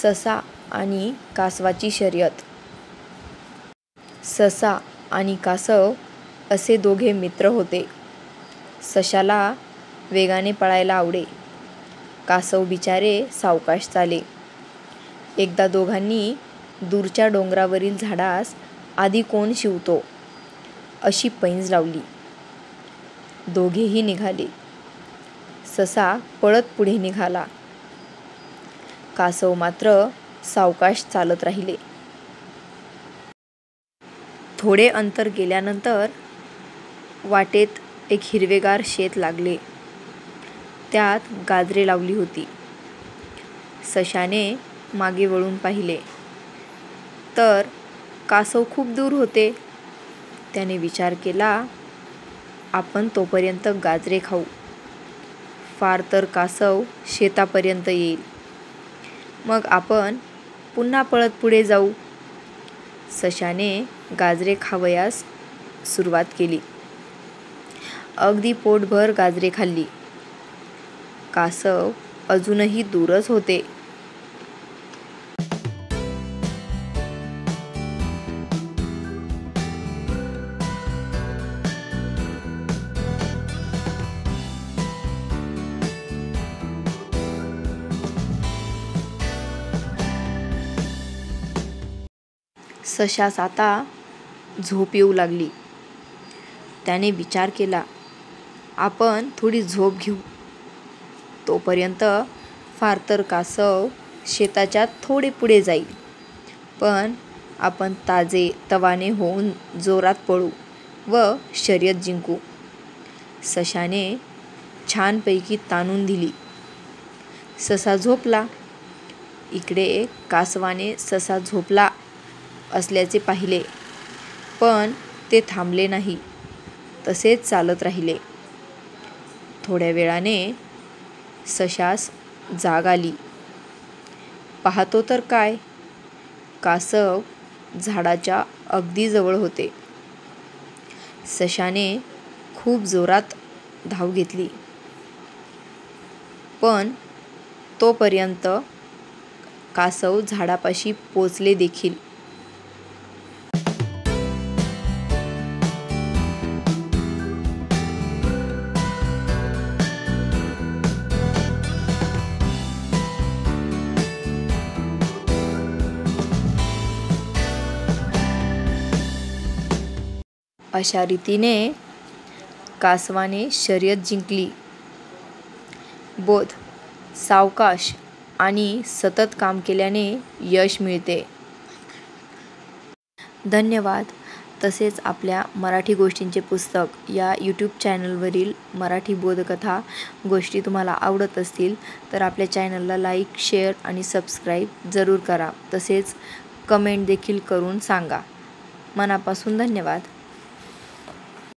ससा आणि कासवाची शर्यत. ससा आणि कासव असे दोघे मित्र होते. सशाला वेगाने पळायला आवडे. कासव बिचारे सावकाश चाले. एकदा दोघांनी दूरच्या डोंगरावरील झाडास आधी कोण शिवतो अशी पैंज लावली. दोघेही निघाले. ससा पळत पुढे निघाला. कासव मात्र सावकाश चालत राहिले. थोडे अंतर गेल्यानंतर वाटेत एक हिरवेगार शेत लागले. त्यात गाजरे लावली होती. सशाने मागे वळून पाहिले तर कासव खूप दूर होते. त्याने विचार केला, आपण तोपर्यंत गाजरे खाऊ. फार तर कासव शेतापर्यंत येईल, मग आपण पुन्हा पळत पुढे जाऊ. सशाने गाजरे खावयास सुरुवात केली. अगदी पोटभर गाजरे खाल्ली. कासव अजूनही दूरच होते. सशास आता झोप येऊ लागली. त्याने विचार केला, आपण थोडी झोप घेऊ. तोपर्यंत फार तर कासव शेताच्या थोडे पुढे जाईल, पण आपण ताजे तवाने होऊन जोरात पळू व शर्यत जिंकू. सशाने छानपैकी ताणून दिली. ससा झोपला. इकडे कासवाने ससा झोपला असल्याचे पाहिले, पण ते थांबले नाही. तसेच चालत राहिले. थोड्या वेळाने सशास जाग आली. पाहतो तर काय, कासव झाडाच्या अगदी जवळ होते. सशाने खूप जोरात धाव घेतली, पण तोपर्यंत कासव झाडापाशी पोचले देखील. अशा रीतीने कासवाने शर्यत जिंकली. बोध: सावकाश आणि सतत काम केल्याने यश मिळते. धन्यवाद. तसेच आपल्या मराठी गोष्टींचे पुस्तक या यूट्यूब चॅनलवरील मराठी बोधकथा गोष्टी तुम्हाला आवडत असतील तर आपल्या चॅनलला लाईक, शेअर आणि सबस्क्राईब जरूर करा. तसेच कमेंट देखील करून सांगा. मनापासून धन्यवाद.